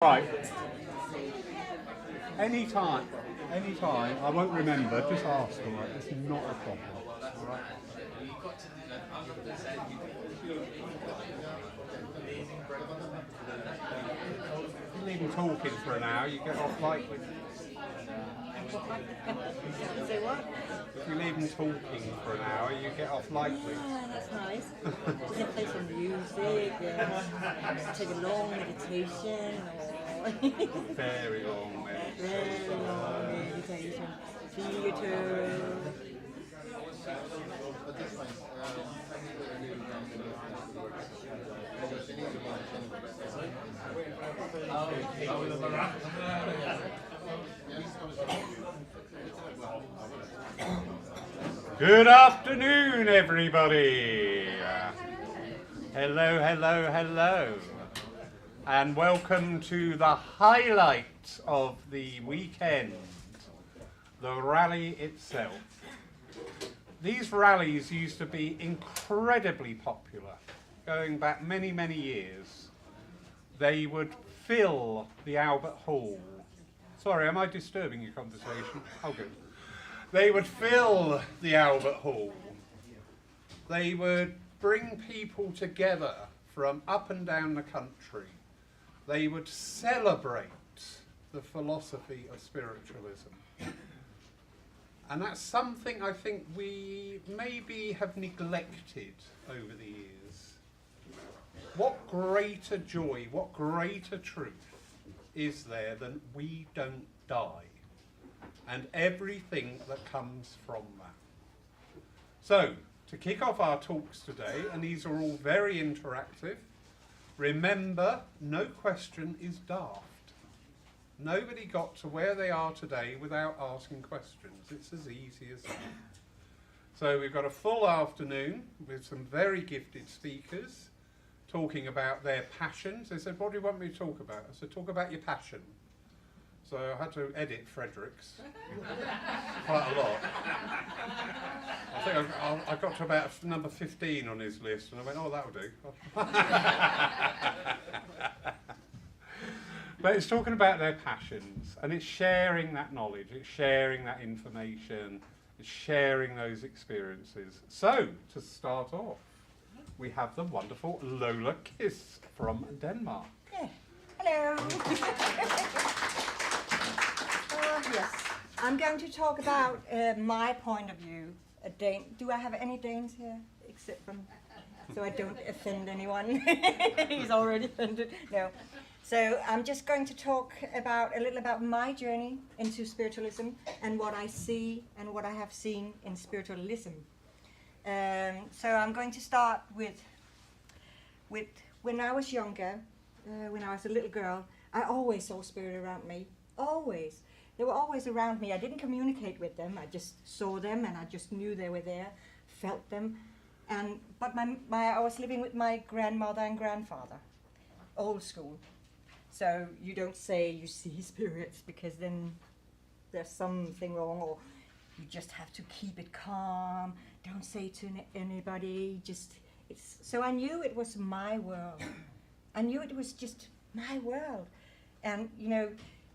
Right. Anytime. I won't remember. Just ask. All right. It's not a problem. All right. If you leave them talking for an hour, you get off lightly. Say what? If you leave them talking for an hour, you get off lightly. Yeah, that's nice. You can play some music, take a long meditation, or Very long very long meditation. Theater. Good afternoon, everybody. Hello. And welcome to the highlight of the weekend, the rally itself. These rallies used to be incredibly popular, going back many, many years. They would fill the Albert Hall. Sorry, am I disturbing your conversation? Oh, good. They would fill the Albert Hall. They would bring people together from up and down the country. They would celebrate the philosophy of spiritualism. And that's something I think we maybe have neglected over the years. What greater joy, what greater truth is there than we don't die? And everything that comes from that. So, to kick off our talks today, and these are all very interactive, remember, no question is daft. Nobody got to where they are today without asking questions. It's as easy as that. So we've got a full afternoon with some very gifted speakers talking about their passions. They said, what do you want me to talk about? I said, talk about your passion. So I had to edit Frederick's quite a lot. I think I got to about number 15 on his list, and I went, oh, that'll do. But it's talking about their passions, and it's sharing that knowledge, it's sharing that information, it's sharing those experiences. So, to start off, we have the wonderful Lolla Kiss from Denmark. Yeah. Hello. Yes, I'm going to talk about my point of view. Do I have any Danes here, except from, so I don't offend anyone? He's already offended. No. So I'm just going to talk a little about my journey into spiritualism and what I see and what I have seen in spiritualism. So I'm going to start with when I was younger, when I was a little girl, I always saw spirit around me. Always. They were always around me. I didn't communicate with them. I just saw them and I just knew they were there, felt them. But I was living with my grandmother and grandfather, old school. So you don't say you see spirits because then there's something wrong, or you just have to keep it calm. Don't say to anybody. So I knew it was my world. I knew it was just my world, and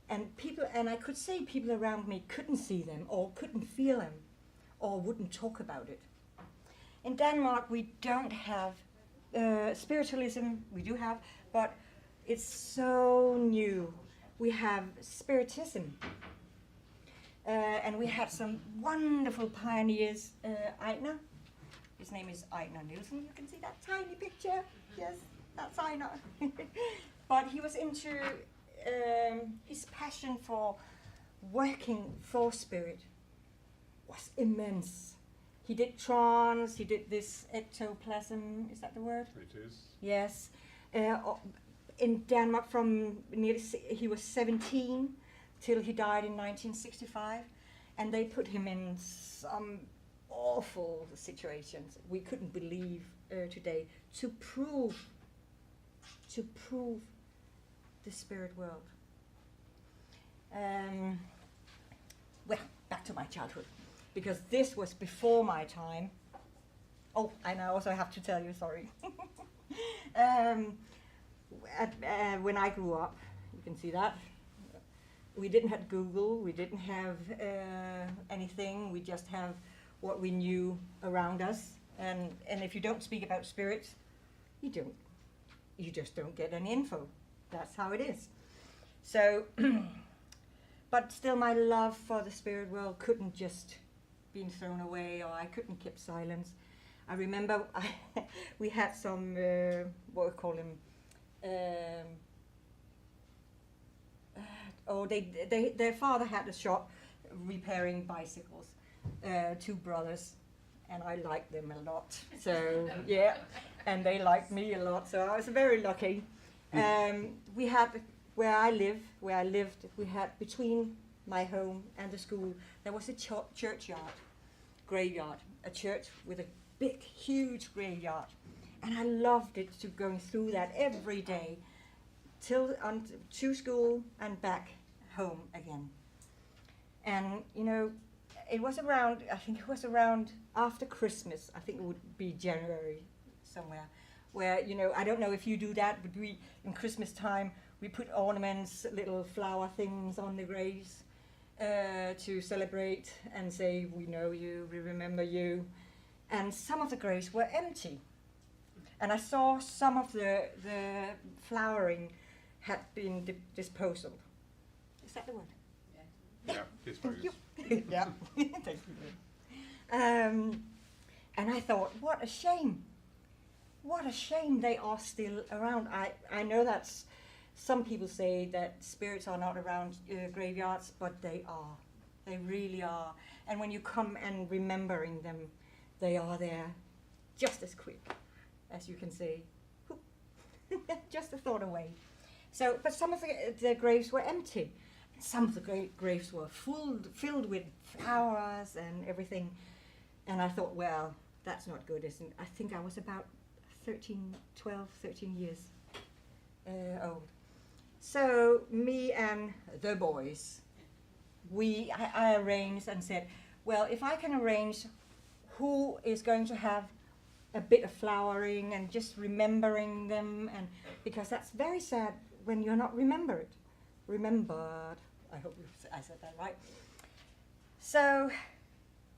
and I could say people around me couldn't see them, or couldn't feel them, or wouldn't talk about it. In Denmark, we don't have spiritualism. We do have, but it's so new. We have spiritism, and we had some wonderful pioneers. Ejner, his name is Ejner Nielsen. You can see that tiny picture. Yes, that's Ejner. But he was into his passion for working for spirit was immense. He did trance. He did this ectoplasm. Is that the word? It is. Yes. In Denmark he was 17 till he died in 1965, and they put him in some awful situations we couldn't believe today to prove the spirit world. Well, back to my childhood, because this was before my time. Oh, and I also have to tell you, sorry. When I grew up, you can see that. We didn't have Google, we didn't have anything, we just have what we knew around us. And if you don't speak about spirits, you just don't get any info. That's how it is. So, but still my love for the spirit world couldn't just been thrown away, or I couldn't keep silence. I remember we had some, what we call them, their father had a shop repairing bicycles, two brothers, and I liked them a lot. So yeah, and they liked me a lot. So I was very lucky. We had where I lived, we had between my home and the school, there was a churchyard, graveyard, a church with a big, huge graveyard, and I loved it to going through that every day, to school and back home again. And you know, it was around, I think it was around after Christmas, I think it would be January somewhere, where, you know, I don't know if you do that, but we, in Christmas time, we put ornaments, little flower things on the graves to celebrate and say, we know you, we remember you. And some of the graves were empty. And I saw some of the flowering had been disposed of. Is that the word? Yeah, disposed. Thank you. Yeah, thank you. And I thought, what a shame. What a shame they are still around. I know that's, some people say that spirits are not around graveyards, but they are. They really are. And when you come and remembering them, they are there just as quick as you can say, just a thought away. So, but some of the graves were empty. Some of the graves were filled with flowers and everything. And I thought, well, that's not good, isn't it? I think I was about 12, 13 years old. So me and the boys, I arranged and said, well, if I can arrange who is going to have a bit of flowering and just remembering them, and because that's very sad when you're not remembered. I hope I said that right. So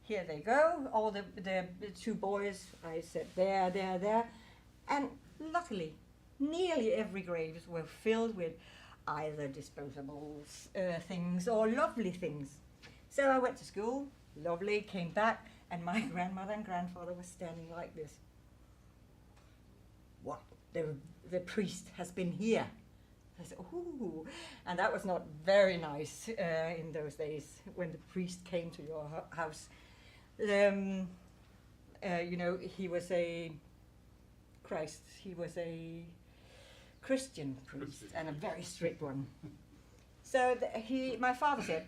here they go, all the two boys, I said there. And luckily, nearly every grave were filled with either disposable things or lovely things. So I went to school, lovely, came back, and my grandmother and grandfather were standing like this. What? The priest has been here. I said, ooh, and that was not very nice in those days when the priest came to your house. You know, he was a Christian priest and a very strict one. So my father said,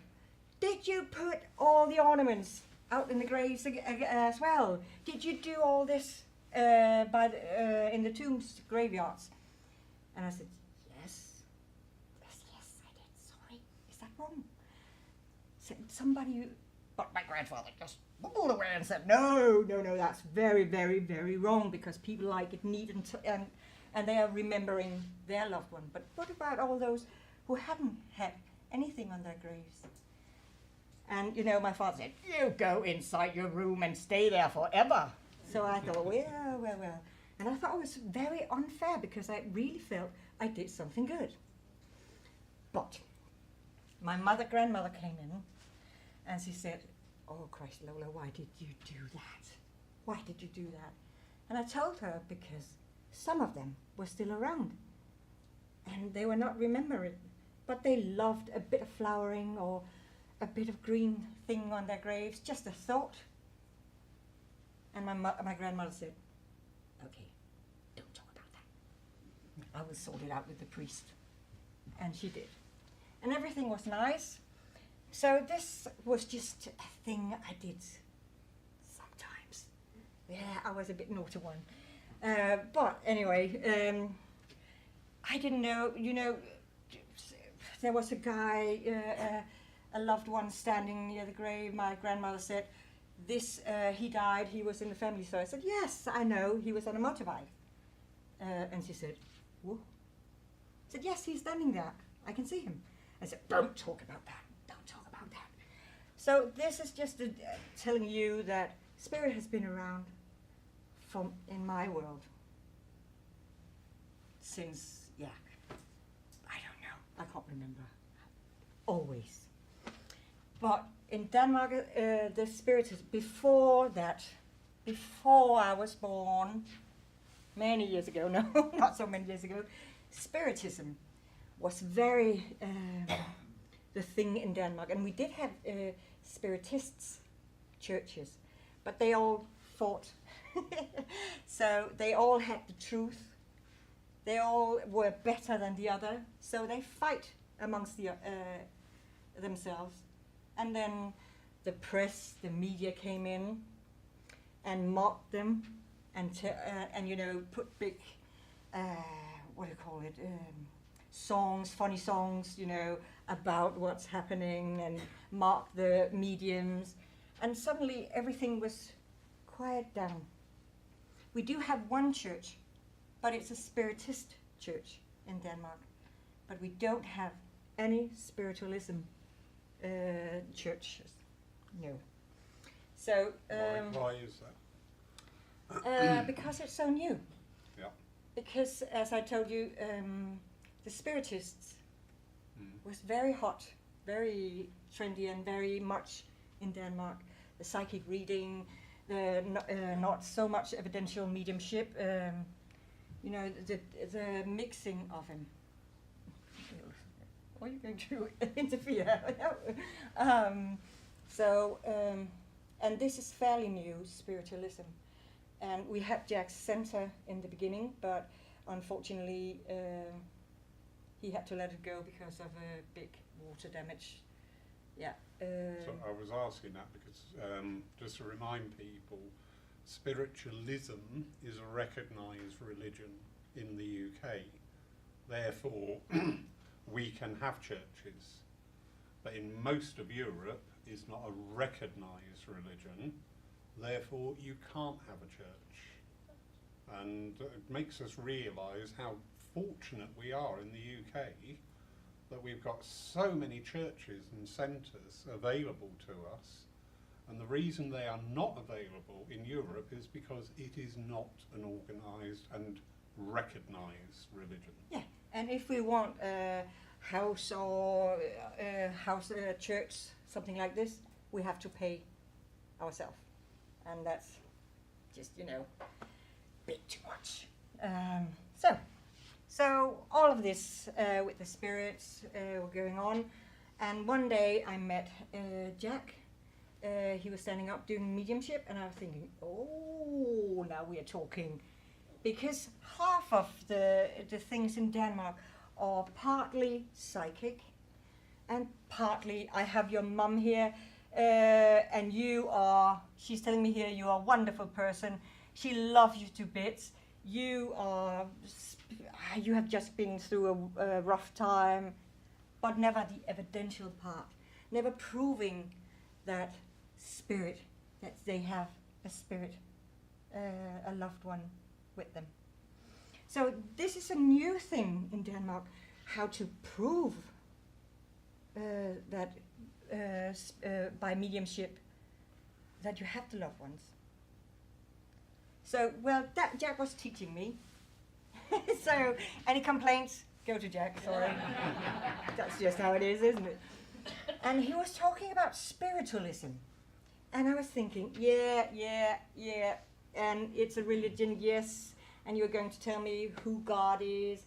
did you put all the ornaments out in the graves as well? Did you do all this in the tombs, graveyards? And I said, yes, I did. Sorry, is that wrong? Said somebody, but my grandfather just pulled away and said, no, that's very, very, very wrong, because people like it neat and they are remembering their loved one. But what about all those who hadn't had anything on their graves? And you know, my father said, you go inside your room and stay there forever. So I thought, well. And I thought it was very unfair, because I really felt I did something good. But my grandmother came in and she said, oh Christ, Lola, why did you do that? Why did you do that? And I told her, because some of them were still around and they were not remembering, but they loved a bit of flowering or a bit of green thing on their graves, just a thought. And my grandmother said, okay, don't talk about that. I will sort it out with the priest. And she did. And everything was nice. So this was just a thing I did sometimes. Yeah, I was a bit naughty one. But anyway, I didn't know, you know, there was a guy, a loved one standing near the grave. My grandmother said, he died, he was in the family. So I said, yes, I know, he was on a motorbike. And she said, whoa. I said, yes, he's standing there. I can see him. I said, don't talk about that. Don't talk about that. So this is just telling you that spirit has been around from in my world since, I don't know. I can't remember. Always. But in Denmark, the spirit is before that, before I was born, many years ago, no, not so many years ago, Spiritism was very the thing in Denmark. And we did have Spiritists churches, but they all fought. So they all had the truth. They all were better than the other. So they fight amongst themselves. And then the press, the media came in and mocked them and put big, what do you call it, songs, funny songs, about what's happening, and mock the mediums. And suddenly everything was quiet down. We do have one church, but it's a Spiritist church in Denmark. But we don't have any spiritualism churches. No. So why is that? because it's so new. Yeah. Because, as I told you, the Spiritists was very hot, very trendy, and very much in Denmark. The psychic reading, the not so much evidential mediumship. The mixing of him. Are you going to interfere? And this is fairly new, spiritualism. And we had Jack's center in the beginning, but unfortunately he had to let it go because of a big water damage. Yeah. So I was asking that because, just to remind people, spiritualism is a recognised religion in the UK. Therefore, we can have churches. But in most of Europe, it's not a recognised religion. Therefore, you can't have a church. And it makes us realise how fortunate we are in the UK that we've got so many churches and centres available to us. And the reason they are not available in Europe is because it is not an organised and recognised religion. Yeah, and if we want a house or a church, something like this, we have to pay ourselves. And that's just, bit too much. So all of this with the spirits were going on. And one day I met Jack. He was standing up doing mediumship, and I was thinking, oh, now we are talking. Because half of the things in Denmark are partly psychic, and partly, I have your mum here, and she's telling me here, you are a wonderful person. She loves you to bits. You have just been through a rough time, but never the evidential part, never proving that spirit, that they have a spirit, a loved one with them. So this is a new thing in Denmark, how to prove that by mediumship that you have the loved ones. So, that Jack was teaching me. So, any complaints, go to Jack, sorry. That's just how it is, isn't it? And he was talking about spiritualism. And I was thinking, yeah, and it's a religion, yes, and you're going to tell me who God is,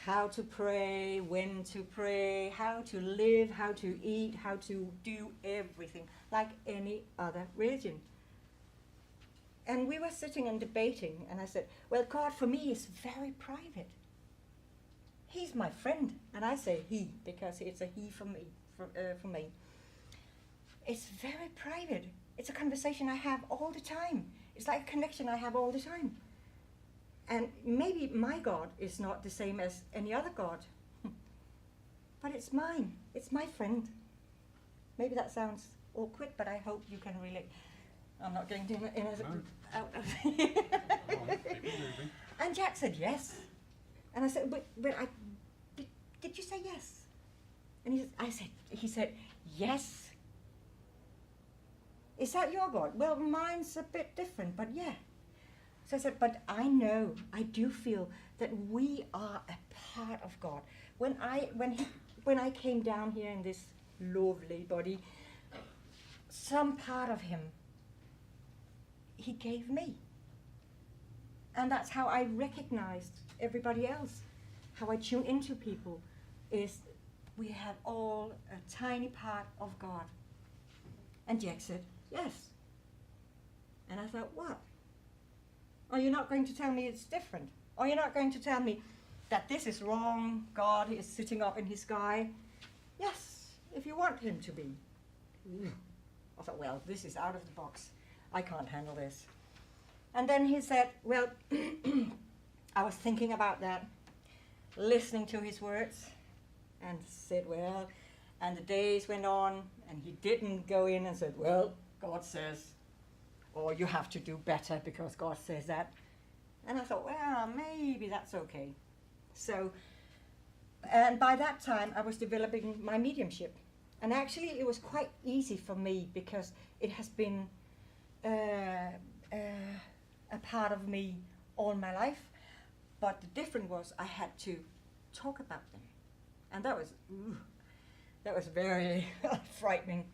how to pray, when to pray, how to live, how to eat, how to do everything, like any other religion. And we were sitting and debating, and I said, well, God for me is very private. He's my friend, and I say he, because it's a he for me, for me. It's very private. It's a conversation I have all the time. It's like a connection I have all the time. And maybe my God is not the same as any other God, but it's mine. It's my friend. Maybe that sounds awkward, but I hope you can relate. I'm not going to out of And Jack said yes. And I said, but did you say yes? he said, yes. Is that your God? Well, mine's a bit different, but yeah. So I said, but I do feel that we are a part of God. When I came down here in this lovely body, some part of him, he gave me. And that's how I recognized everybody else. How I tune into people is we have all a tiny part of God. And Jack said, yes. And I thought, what? Are you not going to tell me it's different? Are you not going to tell me that this is wrong, God is sitting up in his sky? Yes, if you want him to be. I thought, well, this is out of the box. I can't handle this. And then he said, well, I was thinking about that, listening to his words, and said, well, and the days went on, and he didn't go in and said, well, God says, or you have to do better because God says that. And I thought, well, maybe that's okay. So, and by that time, I was developing my mediumship. And actually, it was quite easy for me because it has been a part of me all my life. But the difference was I had to talk about them. And that was very frightening.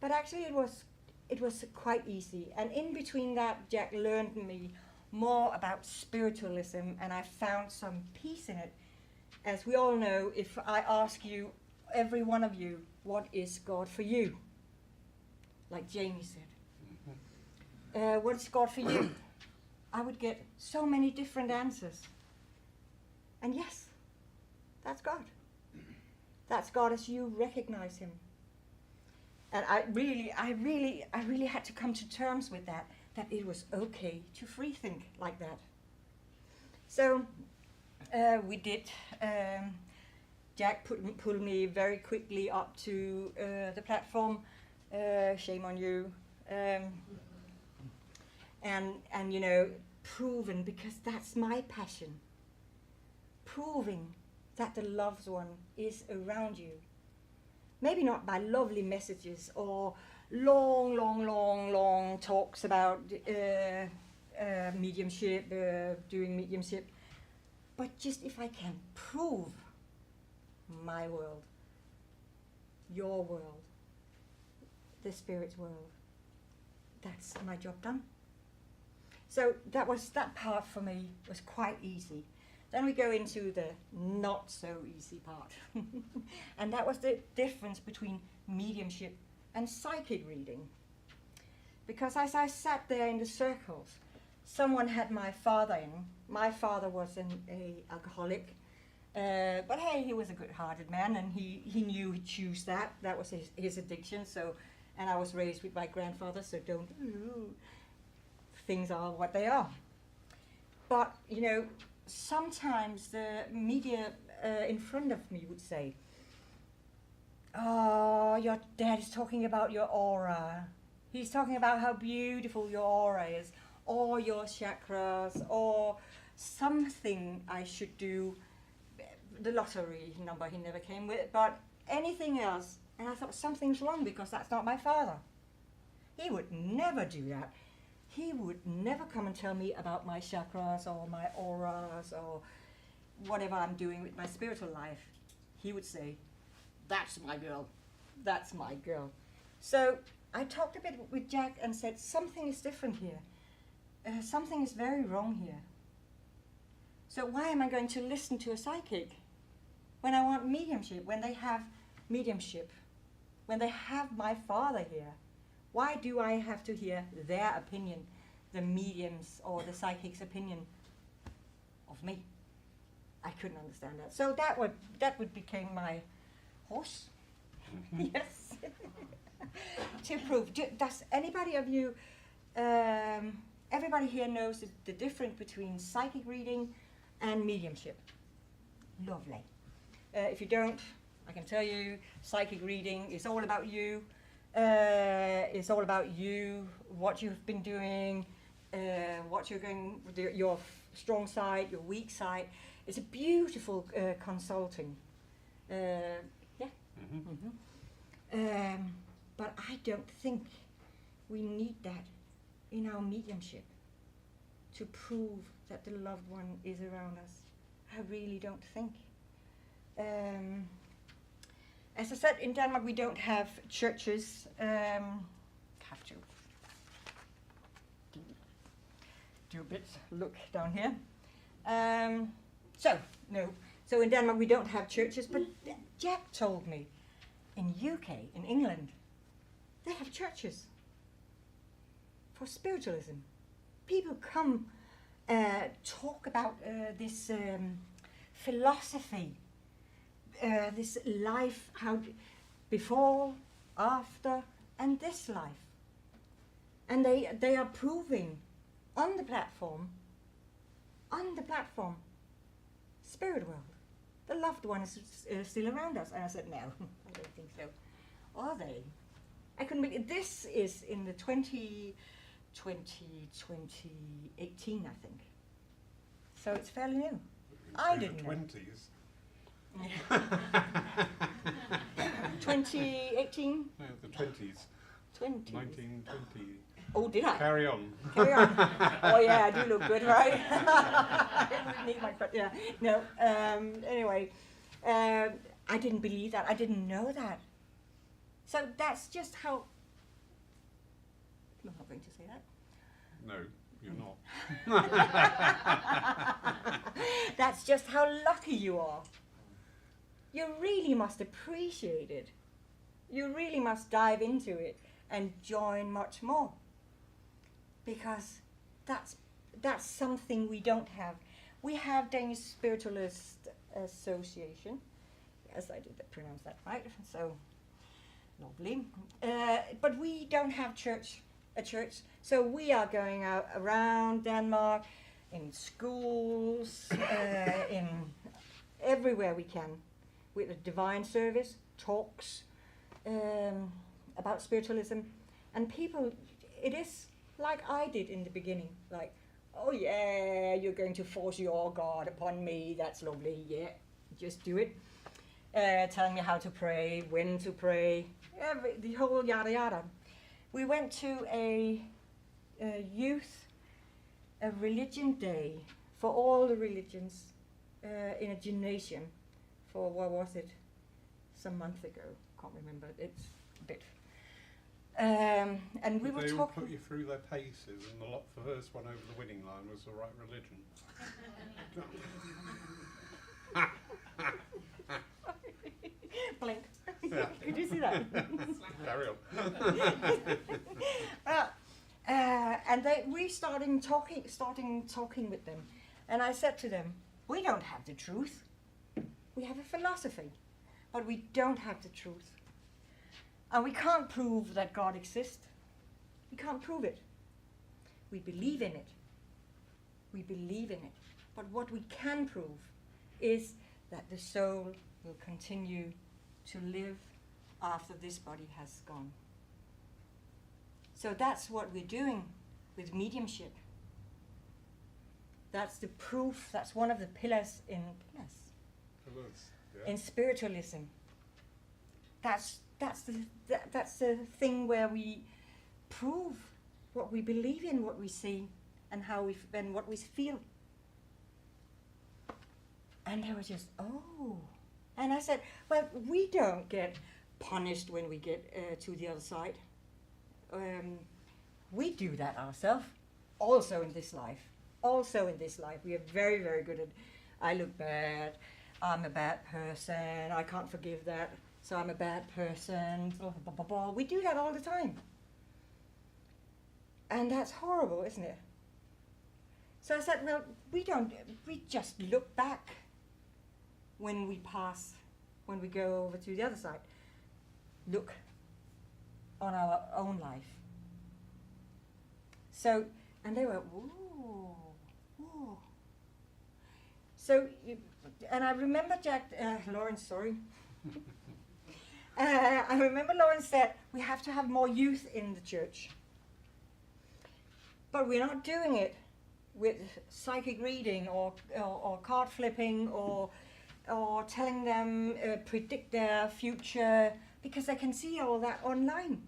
But actually, it was quite easy. And in between that, Jack learned me more about spiritualism, and I found some peace in it. As we all know, if I ask you, every one of you, what is God for you? Like Jamie said. What is God for you? I would get so many different answers. And yes, that's God. That's God as you recognize him. And I really had to come to terms with that it was okay to free think like that. So we did. Jack pulled me very quickly up to the platform. Shame on you. And you know, proven, because that's my passion. Proving that the loved one is around you. Maybe not by lovely messages or long talks about mediumship, doing mediumship, but just if I can prove my world, your world, the spirit's world, that's my job done. So that part for me was quite easy. Then we go into the not so easy part. And that was the difference between mediumship and psychic reading. Because as I sat there in the circles, someone had my father in. My father was an alcoholic, but hey, he was a good-hearted man, and he knew he'd choose that. That was his addiction. So, and I was raised with my grandfather, so things are what they are. But you know, sometimes the media in front of me would say, oh, your dad is talking about your aura. He's talking about how beautiful your aura is, or your chakras, or something I should do. The lottery number he never came with, but anything else. And I thought, something's wrong because that's not my father. He would never do that. He would never come and tell me about my chakras or my auras or whatever I'm doing with my spiritual life. He would say, that's my girl. That's my girl. So I talked a bit with Jack and said, something is different here. Something is very wrong here. So why am I going to listen to a psychic when I want mediumship, when they have mediumship, when they have my father here? Why do I have to hear their opinion, the medium's or the psychic's opinion of me? I couldn't understand that. So that would become my horse. Yes. To prove. Does anybody of you, everybody here knows the difference between psychic reading and mediumship? Lovely. If you don't, I can tell you, psychic reading is all about you. It's all about you, what you've been doing, what you're going, your strong side, your weak side. It's a beautiful consulting. Yeah. But I don't think we need that in our mediumship to prove that the loved one is around us. I really don't think. As I said, in Denmark we don't have churches. Have to do a bit. Look down here. So in Denmark we don't have churches, but Jack told me in UK, in England, they have churches for spiritualism. People come talk about this philosophy, this life, how before, after, and this life. And they are proving on the platform, spirit world. The loved one is still around us. And I said, no, I don't think so. Are they? I couldn't believe this is in the 2018, I think. So it's fairly new. I didn't know. 20s. 2018? No, the 20s. 1920. Oh, did I? Carry on. Carry on. Oh yeah, I do look good, right? I didn't need my yeah. No. Anyway, I didn't believe that. I didn't know that. So that's just how. I'm not going to say that. No, you're not. That's just how lucky you are. You really must appreciate it. You really must dive into it and join much more. Because that's something we don't have. We have Danish Spiritualist Association. Yes, I did pronounce that right. So lovely. But we don't have a church. So we are going out around Denmark, in schools, in everywhere we can, with a divine service, talks about spiritualism, and people. It is like I did in the beginning, like, oh yeah, you're going to force your God upon me, that's lovely, yeah, just do it. Telling me how to pray, when to pray, the whole yada yada. We went to a religion day for all the religions in a gymnasium for, what was it, some month ago, can't remember, it's a bit. And we were talking. They put you through their paces, and the first one over the winning line was the right religion. Blink. Yeah. Did you see that? Carry on. And we starting talking with them, and I said to them, "We don't have the truth. We have a philosophy, but we don't have the truth." And we can't prove that God exists. We can't prove it. We believe in it. We believe in it. But what we can prove is that the soul will continue to live after this body has gone. So that's what we're doing with mediumship. That's the proof. That's one of the pillars in spiritualism. That's the thing where we prove what we believe in, what we see, and and what we feel. And they were just, oh. And I said, well, we don't get punished when we get to the other side. We do that ourselves, also in this life. Also in this life, we are very, very good at, I look bad, I'm a bad person, I can't forgive that, so I'm a bad person, blah, blah, blah, blah. We do that all the time. And that's horrible, isn't it? So I said, well, we just look back when we go over to the other side. Look on our own life. So, and they were, ooh, ooh. So, and I remember Lawrence, sorry. I remember Lawrence said, we have to have more youth in the church. But we're not doing it with psychic reading or card flipping or telling them, predict their future because I can see all that online.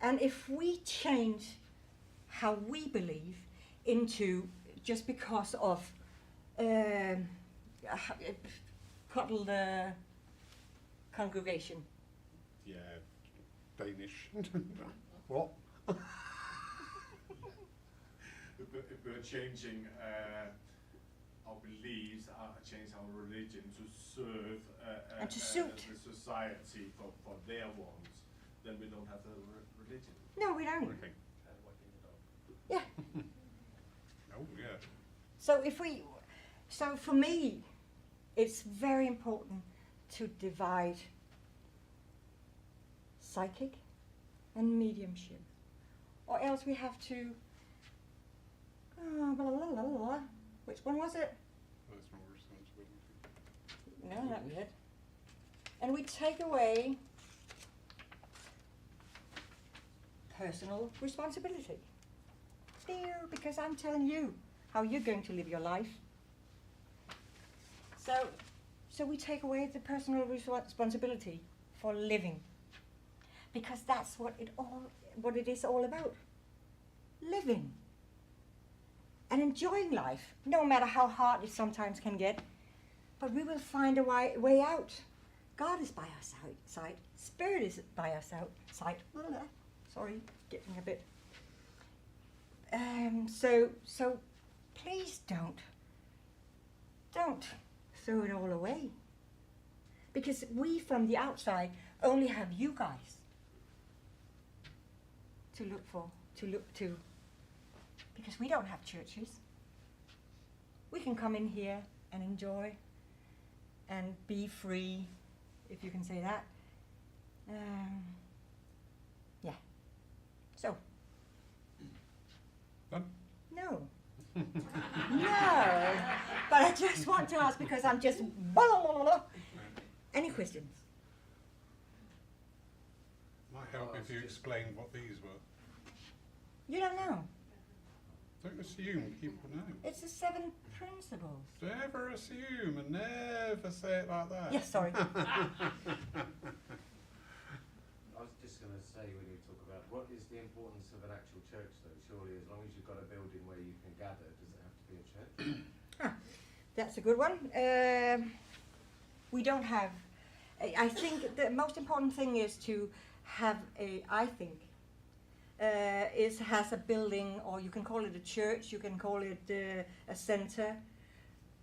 And if we change how we believe into just because of cuddle the congregation. Yeah, Danish. What? If we're changing our beliefs, change our religion to serve And to suit. the society for their wants, then we don't have a religion. No, we don't. Okay. Yeah. Oh, yeah. So for me, it's very important to divide psychic and mediumship, or else we have to. Blah, blah, blah, blah, blah. Which one was it? Personal responsibility. No, not yet. And we take away personal responsibility. Dear, because I'm telling you how you're going to live your life. So we take away the personal responsibility for living, because that's what it is all about. Living and enjoying life, no matter how hard it sometimes can get. But we will find a way out. God is by our side. Spirit is by our side. Sorry, getting a bit. So please don't throw it all away. Because we from the outside only have you guys to look to. Because we don't have churches. We can come in here and enjoy and be free, if you can say that. Yeah. So. Done? No. No. But I just want to ask, because I'm just blah, blah, blah, blah. Any questions? Might help if you explained what these were. You don't know. Don't assume people know. It's the 7 principles. Never assume and never say it like that. Yes, sorry. I was just going to say, when you talk about what is the importance of an actual church, though, surely as long as you've got a building where you can gather, does it have to be a church? That's a good one. We don't have. I think the most important thing is to have has a building, or you can call it a church, you can call it a center,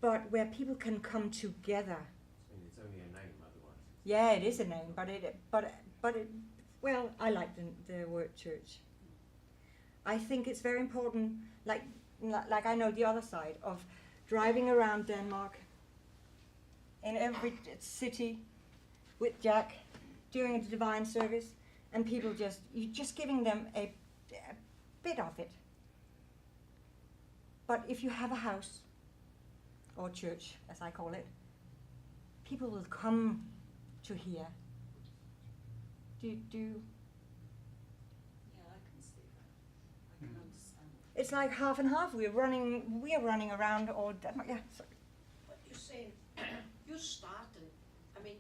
but where people can come together. I mean, it's only a name otherwise. Yeah, it is a name, but it. Well, I like the word church. I think it's very important. Like I know the other side of driving around Denmark, in every city, with Jack, during a divine service, and people you're just giving them a bit of it. But if you have a house, or church, as I call it, people will come to hear. Do Yeah, I can see that. I can understand. It's like half and half. We are running around all Denmark. Yeah, sorry. What you're saying, you're starting, I mean,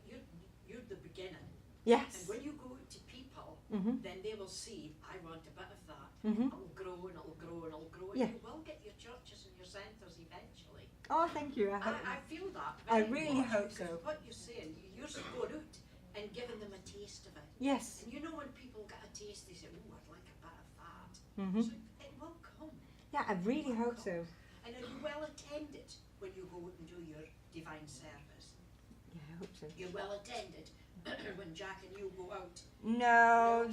you're the beginning. Yes. And when you go to people, Mhm. then they will see, I want a bit of that. Mhm. It'll grow and it'll grow and it'll grow. Yeah. And you will get your churches and your centres eventually. Oh, thank you. I feel that. I very really much, hope because so. What you're saying, you're going out and giving them a taste of it. Yes. And you know when people get a taste, they say, oh, I'd like a bit of that. Mhm. So it will come. Yeah, I really hope so. And are you well attended when you go out and do your divine service? Yeah, I hope so. You're well attended when Jack and you go out. No,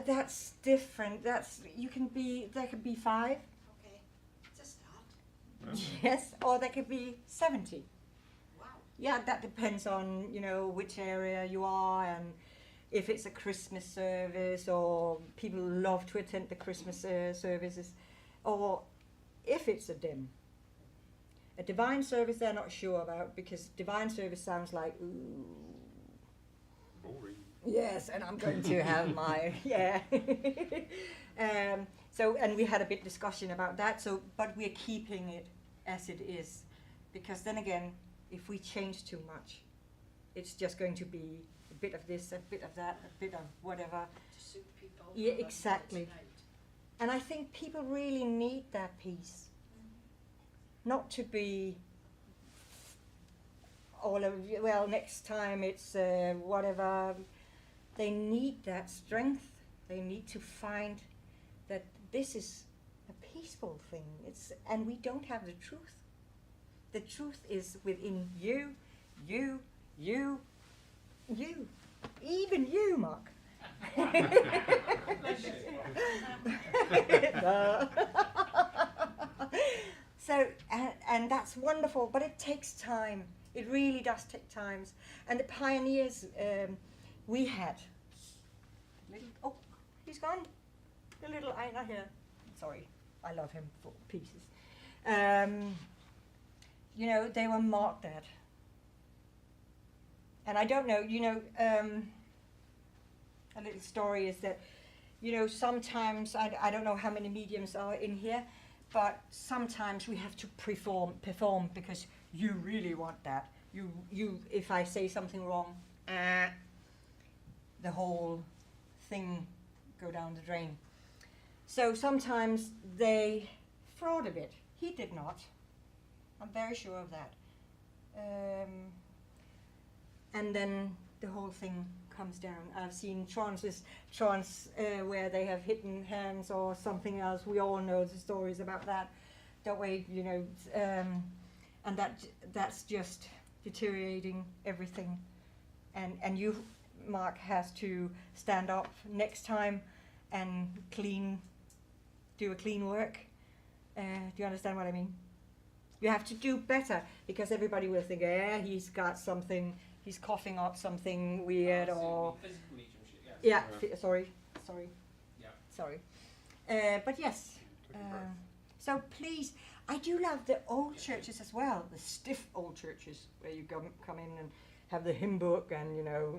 that's different. There could be 5. Okay, it's a start. Yes, or there could be 70. Wow. Yeah, that depends on, which area you are, and if it's a Christmas service, or people love to attend the Christmas services, or if it's a dim. A divine service they're not sure about, because divine service sounds like, ooh, Boring. yes, and I'm going to have my, yeah. And we had a bit discussion about that, but we're keeping it as it is, because then again, if we change too much, It's just going to be a bit of this, a bit of that, a bit of whatever. To suit people. Yeah, but exactly. it's right. And I think people really need that peace. Not to be all of, well, next time it's whatever. They need that strength. They need to find that this is a peaceful thing. And we don't have the truth. The truth is within you, even you, Mark. So, and that's wonderful, but it takes time. It really does take time. And the pioneers we had, oh, he's gone. The little Einar here. Sorry, I love him for pieces. You know, they were marked that. And I don't know, you know, a little story is that, you know, sometimes, I don't know how many mediums are in here, but sometimes we have to perform because you really want that. You, if I say something wrong, the whole thing go down the drain. So sometimes they fraud a bit. He did not. I'm very sure of that. And then the whole thing comes down. I've seen trances where they have hidden hands or something else. We all know the stories about that, don't we? You know, and that's just deteriorating everything. And you, Mark, has to stand up next time and do a clean work. Do you understand what I mean? You have to do better because everybody will think, he's got something. He's coughing up something weird or... Physical mediumship, yes. Yeah, sorry. Yeah. Sorry. But yes. So please, I do love the old churches as well, the stiff old churches where you come in and have the hymn book and, you know,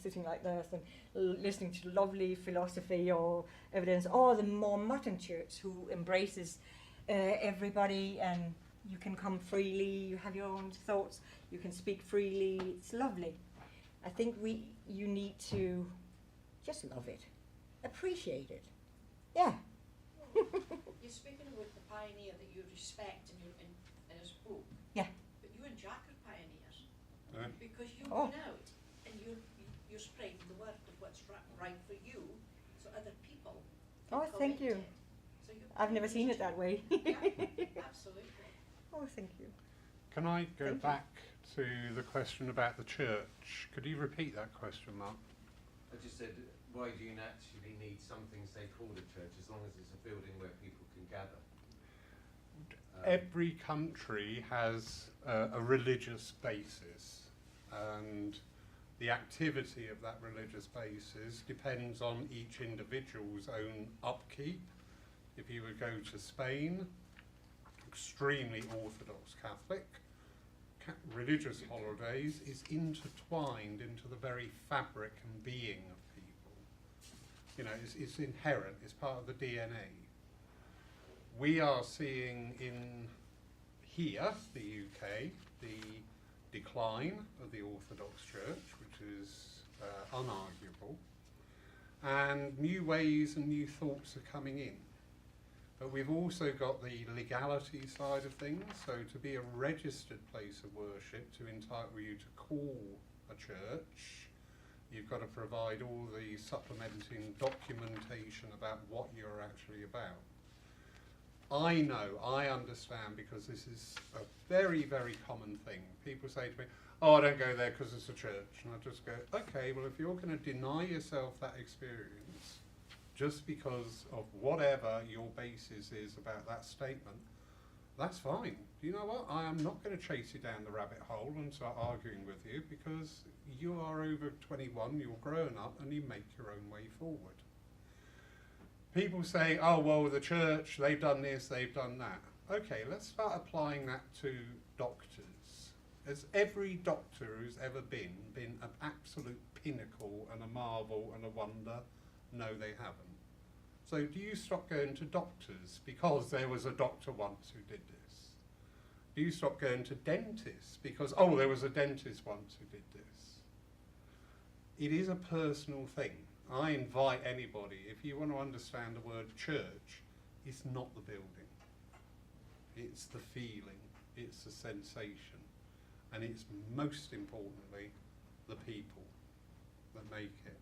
sitting like this and listening to lovely philosophy or evidence, or the more modern church who embraces everybody and you can come freely, you have your own thoughts, you can speak freely, it's lovely. I think you need to just love it, appreciate it. Yeah. You're speaking about the pioneer that you respect in his book. Yeah. But you and Jack are pioneers. Right. Because you're Oh. going out and you're spreading the word of what's right for you so other people can Oh, come thank into you. it. So you're I've never seen pioneers it that too. way. Yeah, absolutely. Oh, thank you. Can I go Thank you. back to the question about the church? Could you repeat that question, Mark? I just said, why do you actually need something, say, called a church, as long as it's a building where people can gather? Every country has a religious basis, and the activity of that religious basis depends on each individual's own upkeep. If you would go to Spain, extremely Orthodox Catholic, religious holidays is intertwined into the very fabric and being of people. You know, it's inherent, it's part of the DNA. We are seeing in here, the UK, the decline of the Orthodox Church, which is unarguable, and new ways and new thoughts are coming in. But we've also got the legality side of things, so to be a registered place of worship, to entitle you to call a church, you've got to provide all the supplementing documentation about what you're actually about. I know, I understand, because this is a very, very common thing. People say to me, oh, I don't go there because it's a church. And I just go, okay, well, if you're going to deny yourself that experience, just because of whatever your basis is about that statement, that's fine. You know what? I am not going to chase you down the rabbit hole and start arguing with you, because you are over 21, you're grown up, and you make your own way forward. People say, oh, well, the church, they've done this, they've done that. Okay, let's start applying that to doctors. Has every doctor who's ever been an absolute pinnacle and a marvel and a wonder? No, they haven't. So do you stop going to doctors because there was a doctor once who did this? Do you stop going to dentists because, oh, there was a dentist once who did this? It is a personal thing. I invite anybody, if you want to understand the word church, it's not the building. It's the feeling, it's the sensation, and it's most importantly the people that make it.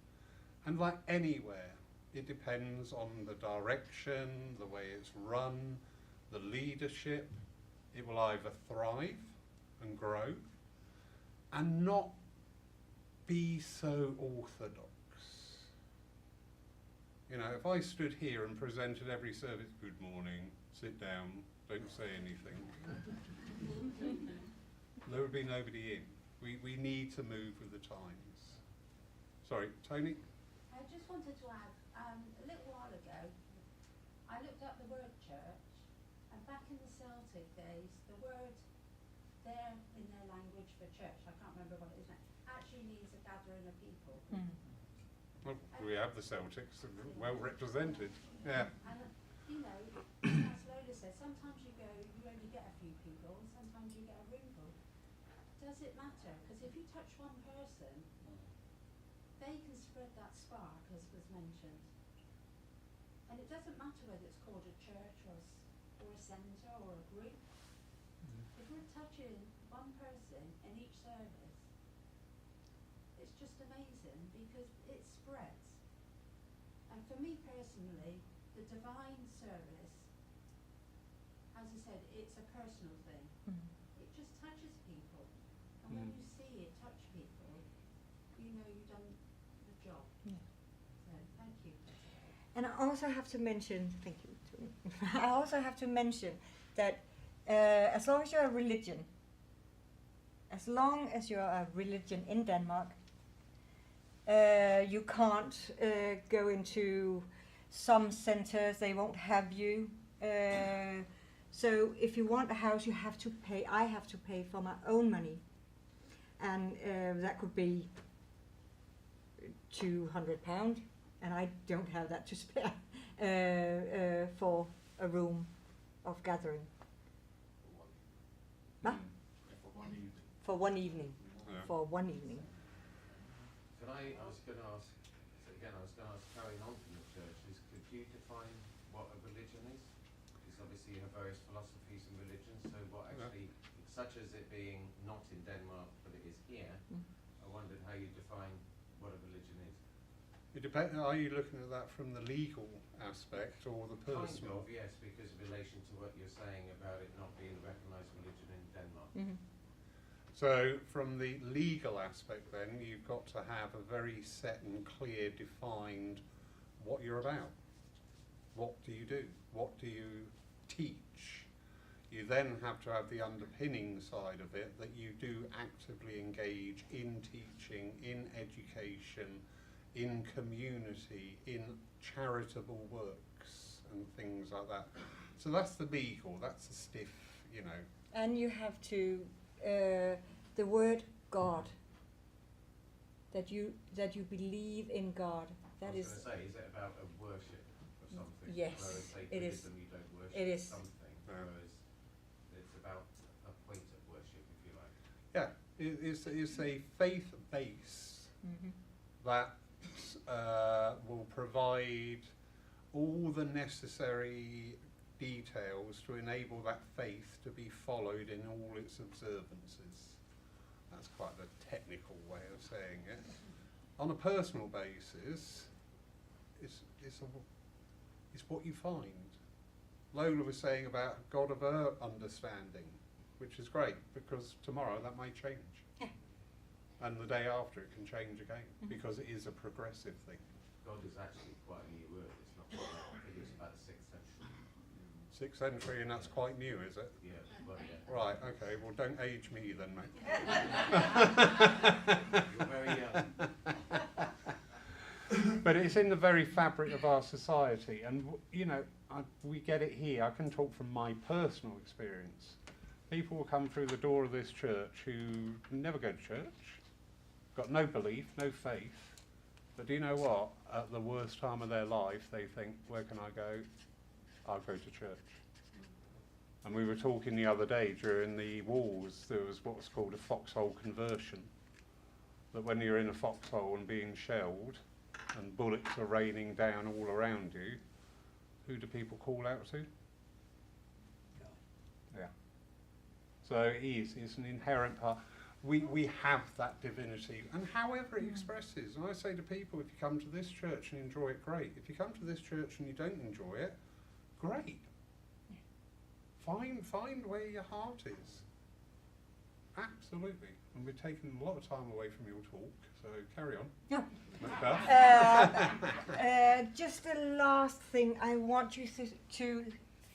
And like anywhere, it depends on the direction, the way it's run, the leadership. It will either thrive and grow and not be so orthodox. You know, if I stood here and presented every service, good morning, sit down, don't say anything, there would be nobody in. We need to move with the times. Sorry, Tony? I just wanted to add, a little while ago, I looked up the word church, and back in the Celtic days, the word there in their language for church, I can't remember what it is now, actually means a gathering of people. Well, we have the Celtics, well represented. Yeah. And, you know, as Lola said, sometimes you go, you only get a few people, and sometimes you get a room full. Does it matter? Because if you touch one person, they can spread that spark, as was mentioned. And it doesn't matter whether it's called a church or a centre or a group. If we're touching one person in each service, it's just amazing because it spreads. And for me personally, the divine service, as I said, it's a personal thing. It just touches people. And when you see it touch people, you know you've done the job. Yeah. So thank you. And I also have to mention, thank you, Tony. I also have to mention that as long as you're a religion, in Denmark, you can't go into some centers, they won't have you. So if you want a house, you have to pay. I have to pay for my own money. And that could be £200, and I don't have that to spare for a room of gathering. Huh? For one evening. Yeah. For one evening. I was going to ask, so again, I was going to ask, carrying on from the churches, could you define what a religion is? Because obviously you have various philosophies and religions, so what actually, such as it being not in Denmark, but it is here, I wondered how you define what a religion is. It depends. Are you looking at that from the legal aspect or the personal? Kind of, yes, because in relation to what you're saying about it not being a recognised religion in Denmark. So from the legal aspect then, you've got to have a very set and clear defined what you're about. What do you do? What do you teach? You then have to have the underpinning side of it, that you do actively engage in teaching, in education, in community, in charitable works and things like that. So that's the legal, that's the stiff, you know. And you have to, the word God, that you believe in God. That is. I was going to say, is it about a worship or something? Yes, whereas it is. Satanism, you don't worship It is. something, whereas it's about a point of worship, if you like. Yeah, it's a faith base that will provide all the necessary details to enable that faith to be followed in all its observances. That's quite a technical way of saying it. On a personal basis, it's what you find. Lola was saying about God of her understanding, which is great, because tomorrow that may change. Yeah. And the day after it can change again, because it is a progressive thing. God is actually quite a new word. It's not quite, I think it's about the 6th century. 6th century, and that's quite new, is it? Yeah, well, yeah. Right, okay, well don't age me then, mate. You're very young. But it's in the very fabric of our society, and you know, we get it here. I can talk from my personal experience. People will come through the door of this church who never go to church, got no belief, no faith, but do you know what? At the worst time of their life, they think, where can I go? I'll go to church. And we were talking the other day during the wars, there was what's called a foxhole conversion. That when you're in a foxhole and being shelled and bullets are raining down all around you, who do people call out to? Yeah. So it's an inherent part. We have that divinity, and however it expresses. And I say to people, if you come to this church and enjoy it, great. If you come to this church and you don't enjoy it, great. Find where your heart is. Absolutely. And we're taking a lot of time away from your talk, so carry on. Yeah. Macbeth? Just the last thing I want you to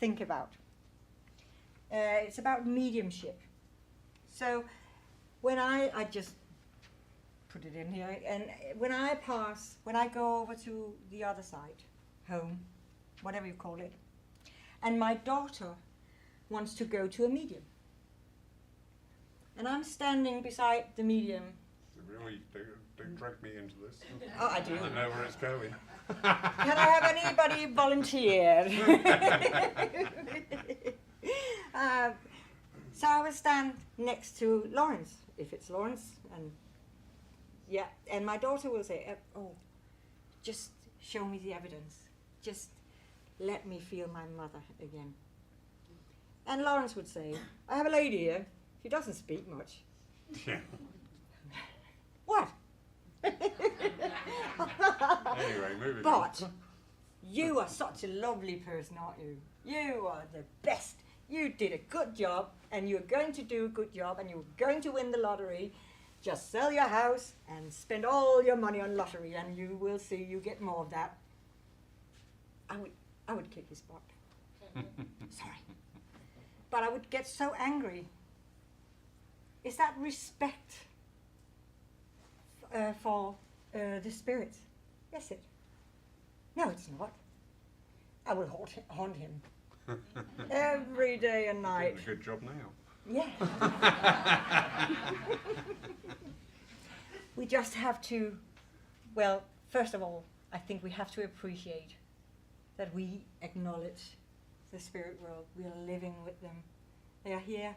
think about. It's about mediumship. So when I just put it in here, and when I go over to the other side, home, whatever you call it, and my daughter wants to go to a medium. And I'm standing beside the medium. Really, don't drag me into this. Oh, I do. I know where it's going. Can I have anybody volunteer? So I will stand next to Lawrence, if it's Lawrence, and yeah, and my daughter will say, "Oh, just show me the evidence. Just let me feel my mother again." And Lawrence would say, "I have a lady here. She doesn't speak much." Yeah. What? Anyway, moving But on. you are such a lovely person, aren't you? You are the best. You did a good job, and you're going to do a good job, and you're going to win the lottery. Just sell your house and spend all your money on lottery, and you will see you get more of that. I would kick his butt. Sorry. But I would get so angry. Is that respect for the spirit? Yes, it. No, it's not. I will haunt him every day and night. Doing a good job now. Yeah. We just have to, well, first of all, I think we have to appreciate that we acknowledge the spirit world. We are living with them. They are here.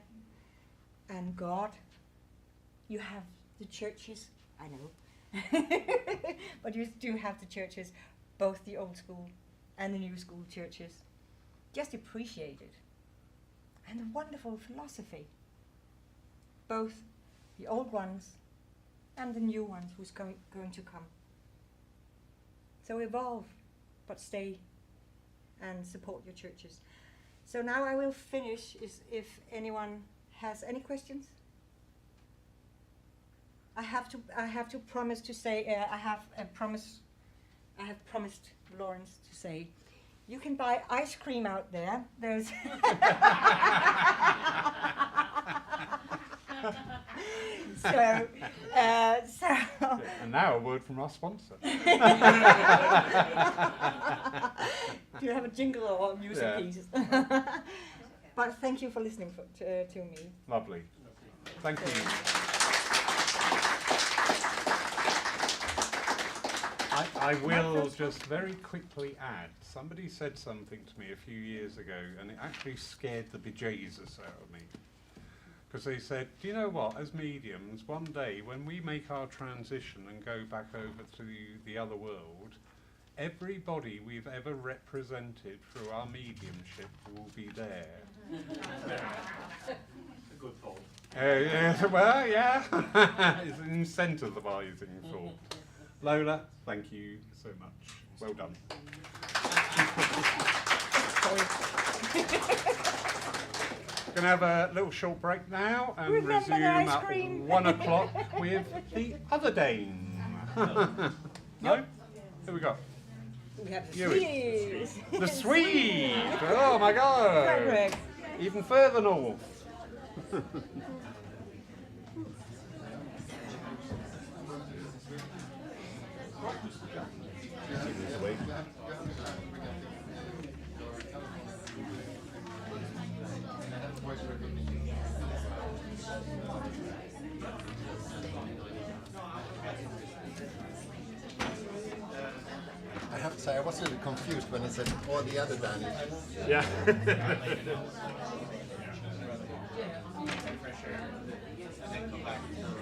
And God, you have the churches, I know, but you do have the churches, both the old school and the new school churches. Just appreciate it. And the wonderful philosophy, both the old ones and the new ones who's going to come. So evolve, but stay and support your churches. So now I will finish if anyone has any questions. I have to promise to say, I have promised Lawrence to say, you can buy ice cream out there. There's so And now a word from our sponsor. do you have a jingle or a music Yeah. piece? But thank you for listening to me. Lovely. Thank you. I will just very quickly add, somebody said something to me a few years ago and it actually scared the bejesus out of me. Because they said, do you know what, as mediums, one day when we make our transition and go back over to the other world, everybody we've ever represented through our mediumship will be there. A good thought. Well, yeah, it's an incentivizing thought. Lola, thank you so much. Well done. Going to have a little short break now and Remember the resume ice at cream. 1 o'clock with the other Dane. No? Here we go. We have the Yui. Swedes. The Swede! Oh my god! Frederick. Even further north. I have to say, I was a little confused when he said all the other Danish. Yeah. share, and then come back and tell